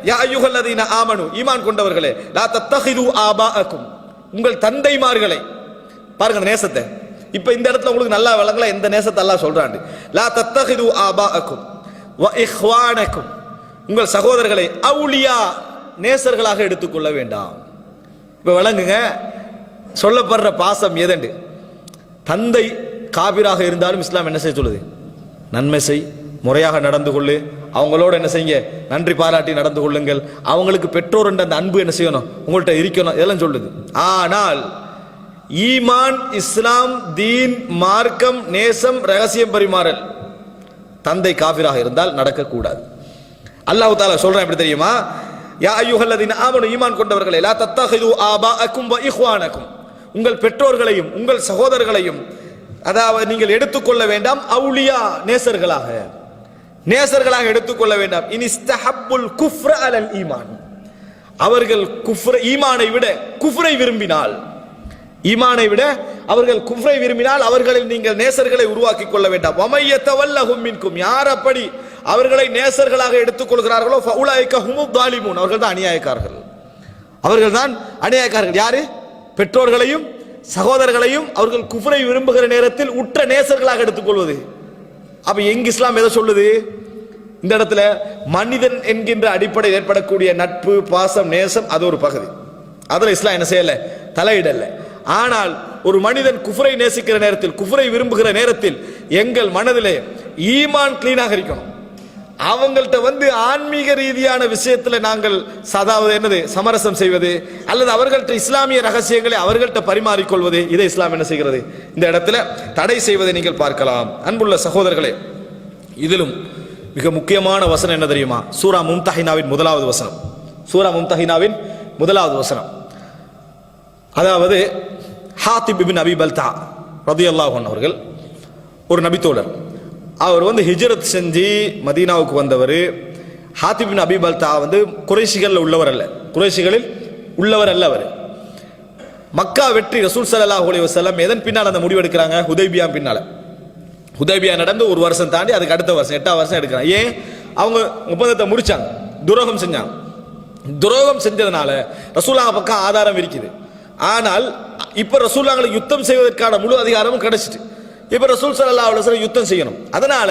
யா அய்யுஹல்லதீன ஆமனு, ஈமான் கொண்டவர்களே, லா தத்தஹிது ஆபாஅக்கும், உங்கள் தந்தைமார்களை பாருங்க அந்த நேசத்தை. இப்ப இந்த இடத்துல உங்களுக்கு நல்லா விளங்கல இந்த நேசத்தை அல்லாஹ் சொல்றான். லா தத்தஹிது ஆபாஅக்கும் வ இஹ்வானக்கும், உங்கள் சகோதரர்களை அவுலியா நேசர்களாக எடுத்துக்கொள்ள வேண்டாம். இப்ப விளங்குங்க சொல்லப்படுற பாசம் எதண்டு. தந்தை காபிராக இருந்தாலும் இஸ்லாம் என்ன செய்ய சொல்லுது? நன்மை செய், முறையாக நடந்து கொள்ளு, அவங்களோட என்ன செய்யுங்க, நன்றி பாராட்டி நடந்து கொள்ளுங்கள், அவங்களுக்கு பெற்றோர் என்ற அந்த அன்பு என்ன செய்யணும், உங்கள்கிட்ட இருக்கணும், இதெல்லாம் சொல்லுது. ஆனால் ஈமான், இஸ்லாம், தீன், மார்க்கம், நேசம், ரகசியம் பரிமாறல் தந்தை காபிராக இருந்தால் நடக்கக்கூடாது. அல்லாஹ் தஆலா சொல்றான் எப்படி தெரியுமா? யா அய்யுஹல்லதீன ஆமனு, ஈமான் கொண்டவர்களே, லா தத்தஹிது ஆபாஅக்கும் வ இஹ்வானக்கும், உங்கள் பெற்றோர்களையும் உங்கள் சகோதரர்களையும் அதாவது நீங்கள் எடுத்துக்கொள்ள வேண்டாம் அவுலியா நேசர்களாக, நேசர்களாக எடுத்துக்கொள்ள வேண்டாம். இனிஸ்தஹப்புல் குஃப்ர அலல் ஈமான், அவர்கள் குஃப்ர ஈமானை விட குஃப்ரை விரும்பினால், ஈமானை விட அவர்கள் குஃப்ரை விரும்பினால் அவர்களில் நீங்கள் நேசர்களை உருவாக்கிக் கொள்ள வேண்டாம். வமையத்தவல்லஹும் மின்கும், யார் அப்படி அவர்களை நேசர்களாக எடுத்துக்கொள்கிறார்களோ ஃபஉலைக ஹுமுத் தாலிமூன், அவர்கள் தான் அநியாயக்காரர்கள், அவர்கள் தான் அநியாயக்காரர்கள். யாரு? பெற்றோர்களையும் சகோதரர்களையும் அவர்கள் குஃப்ரை விரும்புகிற நேரத்தில் உற்ற நேசர்களாக எடுத்துக்கொள்வது. அப்ப எங்க இஸ்லாம் எதை சொல்லுது? இந்த இடத்துல மனிதன் என்கின்ற அடிப்படையில் ஏற்படக்கூடிய நட்பு, பாசம், நேசம் அது ஒரு பகுதி, அதுல இஸ்லாம் என்ன செய்யல, தலையிடல. ஆனால் ஒரு மனிதன் குஃப்ரை நேசிக்கிற நேரத்தில், குஃப்ரை விரும்புகிற நேரத்தில் எங்கள் மனதிலே ஈமான் கிளீனாக இருக்கணும். அவங்கள்ட்ட ஆன்மீக ரீதியான விஷயத்துல நாங்கள் அதாவது என்னது சமரசம் செய்வது அல்லது அவர்கள்ட்ட இஸ்லாமிய ரகசியங்களை அவர்கள்ட்ட பரிமாறிக்கொள்வது, இதை இஸ்லாம் என்ன செய்கிறது? இந்த இடத்துல தடை செய்வதை நீங்கள் பார்க்கலாம். அன்புள்ள சகோதரர்களே, இதிலும் மிக முக்கியமான வசனம் என்ன தெரியுமா? சூரா மும்தஹினாவின் முதலாவது வசனம். சூரா மும்தஹினாவின் முதலாவது வசனம். அதாவது ஹாத்திப் இப்னு அபி பல்தா ரலியல்லாஹு அன்ஹு அவர்கள் ஒரு நபித்தோழர். அவர் ஹிஜ்ரத் செஞ்சு மதீனாவுக்கு வந்தவர். ஹாத்திப் இப்னு அபி பல்தா குறைஷிகளில் உள்ளவர் அல்ல, குறைஷிகளில் உள்ளவர் அல்ல. அவர் மக்கா வெற்றி ரசூல் ஸல்லல்லாஹு அலைஹி வஸல்லம் எதன் பின்னால் அந்த முடிவு எடுக்கிறாங்க? ஹுதைபியா பின்னால. ஹுதைபியா நடந்து ஒரு வருஷம் தாண்டி அதுக்கு அடுத்த வருஷம் 8ஆம் வருஷம் எடுக்கிறாங்க. ஏன்? அவங்க ஒப்பந்தத்தை முடிச்சாங்க, துரோகம் செஞ்சாங்க. துரோகம் செஞ்சதுனால ரசூலுல்லாஹ் பக்கம் ஆதாரம் இருக்குது. ஆனால் இப்ப ரசூலுல்லாஹ்களுக்கு யுத்தம் செய்வதற்கான முழு அதிகாரமும் கிடைச்சிட்டு இப்ப ரசூல் ஸல்லல்லாஹு அலைஹி வஸல்லம் யுத்தம் செய்யணும். அதனால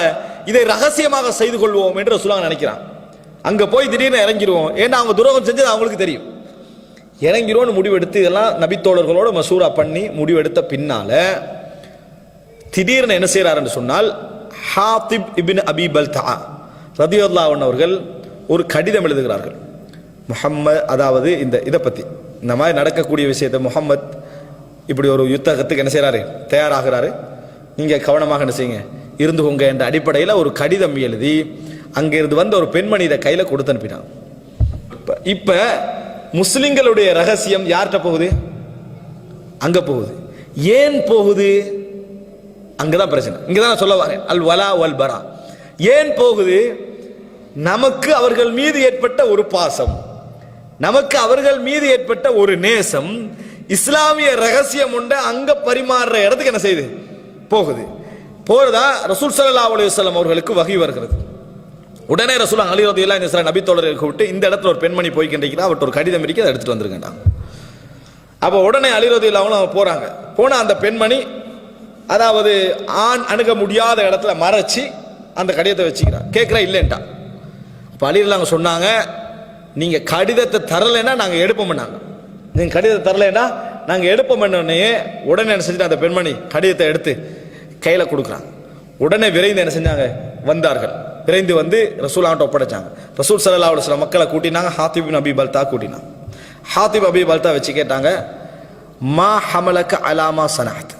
இதை ரகசியமாக செய்து கொள்வோம் என்று ரசூலுல்லாஹ் நினைக்கிறான். அங்க போய் திடீர்னு இறங்கிடுவோம், ஏன்னா அவங்க துரோகம் செஞ்சது அவங்களுக்கு தெரியும். இறங்கிடுவோம்னு முடிவெடுத்து இதெல்லாம் நபித்தோழர்களோட மசூரா பண்ணி முடிவெடுத்த பின்னால திடீர்னு என்ன செய்யறாருன்னு சொன்னால், ஹாத்திப் இப்னு அபி பல்தா ரலியல்லாஹு அன்ஹு அவர்கள் ஒரு கடிதம் எழுதுகிறார்கள். முஹம்மது, அதாவது இதை பத்தி இந்த மாதிரி நடக்கக்கூடிய விஷயத்தை, முஹம்மத் இப்படி ஒரு யுத்தத்துக்கு என்ன செய்யறாரு, தயாராகிறாரு, நீங்க கவனமாக என்ன செய்யுங்க, இருந்துகோங்க என்ற அடிப்படையில் ஒரு கடிதம் எழுதி அங்கிருந்து ஒரு பெண்மணி இதை கையில கொடுத்து அனுப்பினான். இப்ப முஸ்லிம்களுடைய ரகசியம் யார்கிட்ட போகுது? அங்க போகுது. ஏன் போகுது? அங்கதான் பிரச்சனை. இங்கதான் சொல்ல வரேன், அல் வலா வல் பரா. ஏன் போகுது? நமக்கு அவர்கள் மீது ஏற்பட்ட ஒரு பாசம், நமக்கு அவர்கள் மீது ஏற்பட்ட ஒரு நேசம், இஸ்லாமிய ரகசியம் உண்ட அங்க பரிமாறுற இடத்துக்கு என்ன செய்யுது? போகுது. போறதா ரசூல் ஸல்லல்லாஹு அலைஹி வஸல்லம் அவர்களுக்கு வஹி வருகிறது. உடனே ரசூலுல்லாஹ் அலி ரலியல்லாஹு அன்ஹு சில நபித்தோழர்களுக்கு விட்டு, இந்த இடத்துல ஒரு பெண்மணி போய்கின்றிருக்கிறா, அவர்கிட்ட ஒரு கடிதம் இருக்கு, அதை எடுத்துட்டு வந்துருங்கடா. அப்ப உடனே அலி ரலியல்லாஹு அன்ஹு போறாங்க. போனா அந்த பெண்மணி அதாவது ஆண் அணுக முடியாத இடத்துல மறைச்சி அந்த கடிதத்தை வச்சுக்கிறான். கேட்கிறா, இல்லைன்ட்டா. அப்ப அலி ரலியல்லாஹு அன்ஹு சொன்னாங்க, நீங்க கடிதத்தை தரலைன்னா நாங்க எடுப்போம். நீங்க கடிதத்தை தரலைன்னா நாங்க எடுப்போம். உடனே என்ன செஞ்சுட்டு அந்த பெண்மணி கடிதத்தை எடுத்து கையில கொடுக்குறாங்க. உடனே விரைந்து என்ன செஞ்சாங்க, வந்தார்கள். விரைந்து ரசூலுல்லாஹ்ட்ட ஒப்படைச்சாங்க. ரசூல் ஸல்லல்லாஹு அலைஹி வஸல்லம் மக்களை கூட்டினாங்க. ஹாத்திப் இப்னு அபி பல்தா கூட்டினாங்க. ஹாத்திப் அபி பல்தா வச்சு கேட்டாங்க, மா ஹமலக அலாமா சனஅத்,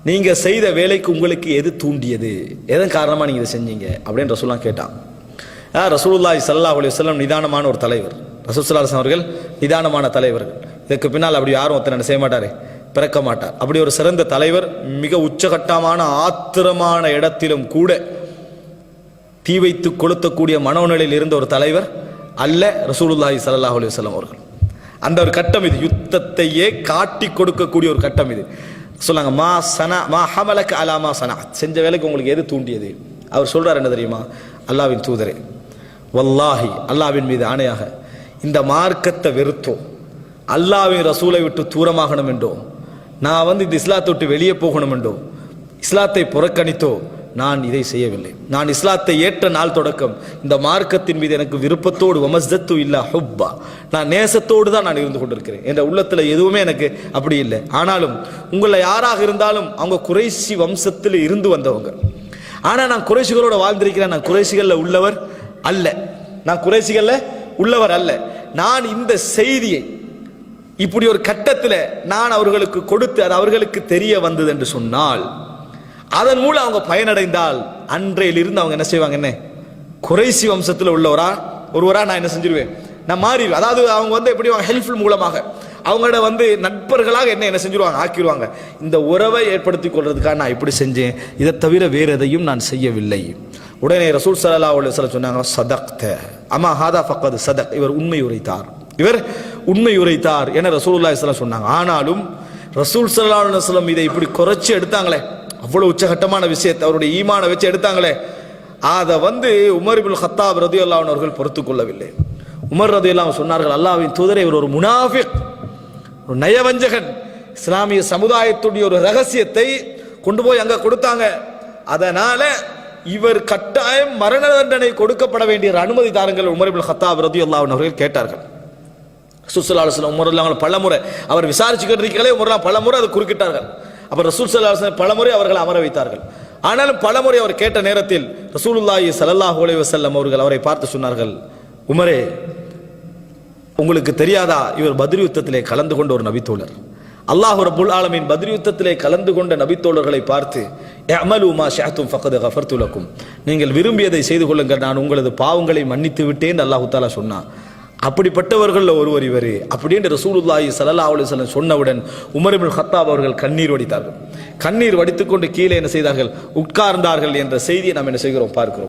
நீங்க செய்த வேலைக்கு உங்களுக்கு எது தூண்டியது, எதன் காரணமா நீங்க இதை செஞ்சீங்க அப்படின்னு ரசூலுல்லாஹ் கேட்டாங்க. ரசூலுல்லாஹி ஸல்லல்லாஹு அலைஹி வஸல்லம் நிதானமான ஒரு தலைவர். ரசூல் ஸல்லல்லாஹு அலைஹி வஸல்லம் அவர்கள் நிதானமான தலைவர்கள். இதுக்கு பின்னால் அப்படி யாரும் ஒருத்தர் செய்ய மாட்டாரு, பிறக்க மாட்டார். அப்படி ஒரு சிறந்த தலைவர், மிக உச்சகட்டமான ஆத்திரமான இடத்திலும் கூட தீ வைத்து கொளுத்தக்கூடிய மனோநிலையில் இருந்த ஒரு தலைவர் அல்ல ரசூலுல்லாஹி ஸல்லல்லாஹு அலைஹி வஸல்லம் அவர்கள். அந்த ஒரு கட்டம் இது, யுத்தத்தையே காட்டி கொடுக்கக்கூடிய ஒரு கட்டம் இது. சொன்னாங்க, மா ஹமலக அலா மா சனஅத், செஞ்ச வேலைக்கு உங்களுக்கு எது தூண்டியது? அவர் சொல்றார் என்ன தெரியுமா? அல்லாஹ்வின் தூதரே, வல்லாஹி, அல்லாஹ்வின் மீது ஆணையாக, இந்த மார்க்கத்தை வெறுத்தோ அல்லாஹ்வின் ரசூலை விட்டு தூரமாகணும் என்றோ நான் இந்த இஸ்லாத்தை விட்டு வெளியே போகணும் என்றோ இஸ்லாத்தை புறக்கணித்தோ நான் இதை செய்யவில்லை. நான் இஸ்லாத்தை ஏற்ற நாள் தொடக்கம் இந்த மார்க்கத்தின் மீது எனக்கு விருப்பத்தோடு வமஸ்தத்து இல்லா ஹுப்பா, நான் நேசத்தோடு தான் நான் இருந்து கொண்டிருக்கிறேன். என்ற உள்ளத்தில் எதுவுமே எனக்கு அப்படி இல்லை. ஆனாலும் உங்களை யாராக இருந்தாலும் அவங்க குறைசி வம்சத்தில் இருந்து வந்தவங்க. ஆனால் நான் குறைசிகளோட வாழ்ந்திருக்கிறேன். நான் குறைசிகளில் உள்ளவர் அல்ல. நான் இந்த செய்தியை இப்படி ஒரு கட்டத்தில் நான் அவர்களுக்கு கொடுத்து அது அவர்களுக்கு தெரிய வந்தது என்று சொன்னால், அதன் மூலம் அவங்க பயனடைந்தால் அன்றையிலிருந்து அவங்க என்ன செய்வாங்க, என்ன குறைசி வம்சத்தில் ஒருவரா நான் என்ன செஞ்சிருவேன், நான் மாறிடுவேன். அதாவது அவங்க எப்படி ஹெல்ப்ஃபுல் மூலமாக அவங்களோட நட்பர்களாக என்ன செஞ்சிருவாங்க, ஆக்கிடுவாங்க. இந்த உறவை ஏற்படுத்திக் கொள்றதுக்காக நான் இப்படி செஞ்சேன், இதை தவிர வேறு எதையும் நான் செய்யவில்லை. உடனே ரசூல் ஸல்லல்லாஹு அலைஹி வஸல்லம் சொன்னாங்க, சதக்த அமா ஹாதா ஃபக்கத் சதக், இவர் உண்மை உரைத்தார் என ரசூலுல்லாஹி ஸல்லல்லாஹு அலைஹி வஸல்லம் சொன்னாங்க. ஆனாலும் ரசூல் ஸல்லல்லாஹு அலைஹி வஸல்லம் இதை இப்படி குறைச்சி எடுத்தாங்களே, அவ்வளவு உச்சகட்டமான விஷயத்தை அவருடைய ஈமானை வச்சு எடுத்தாங்களே, அதை உமர் இப்னு கத்தாப் ரலியல்லாஹு அன்ஹு அவர்கள் பொறுத்துக் கொள்ளவில்லை. உமர் ரலியல்லாஹு அன்ஹு சொன்னார்கள், அல்லாஹ்வின் தூதரே, இவர் ஒரு முனாஃபிக், ஒரு நயவஞ்சகன், இஸ்லாமிய சமுதாயத்துடைய ஒரு ரகசியத்தை கொண்டு போய் அங்க கொடுத்தாங்க. அதனால இவர் கட்டாயம் மரண தண்டனை கொடுக்கப்பட வேண்டிய அனுமதி தாருங்கள் உமர் இப்னு கத்தாப் ரலியல்லாஹு அன்ஹு அவர்கள் கேட்டார்கள். ரசூல் ஸல்லல்லாஹு அலைஹி வஸல்லம் உமர் பலமுறை அவர் விசாரிச்சுக்கிட்டு இருக்கலே, உமர் பலமுறை அதை குறுக்கிட்டார்கள். அப்ப ரசூல் ஸல்லல்லாஹு அலைஹி வஸல்லம் பலமுறை அவர்களை அமர வைத்தார்கள். ஆனாலும் பலமுறை அவர் கேட்ட நேரத்தில் ரசூலுல்லாஹி ஸல்லல்லாஹு அலைஹி வஸல்லம் அவர்கள் அவரை பார்த்து சொன்னார்கள், உமரே, உங்களுக்கு தெரியாதா, இவர் பத்ர் யுத்தத்திலே கலந்து கொண்ட ஒரு நபித்தோழர். அல்லாஹ் ரப்புல் ஆலமீன் பத்ர் யுத்தத்திலே கலந்து கொண்ட நபித்தோழர்களை பார்த்து, இஅமலு மா ஷஅதும் ஃபக்கத் கஃபர்து லக்கும், நீங்கள் விரும்பியதை செய்து கொள்ளுங்கள், நான் உங்களது பாவங்களை மன்னித்து விட்டேன் அல்லாஹ் தஆலா சொன்னான். அப்படிப்பட்டவர்கள் ஒருவர் இவர் அப்படின்னு ரசூலுல்லாஹி ஸல்லல்லாஹு அலைஹி வஸல்லம் சொன்னவுடன் உமர் இப்னு கத்தாப் அவர்கள் கண்ணீர் வடித்தார்கள். கண்ணீர் வடித்துக்கொண்டு கீழே என்ன செய்தார்கள், உட்கார்ந்தார்கள் என்ற செய்தியை நாம் என்ன செய்கிறோம், பார்க்கிறோம்.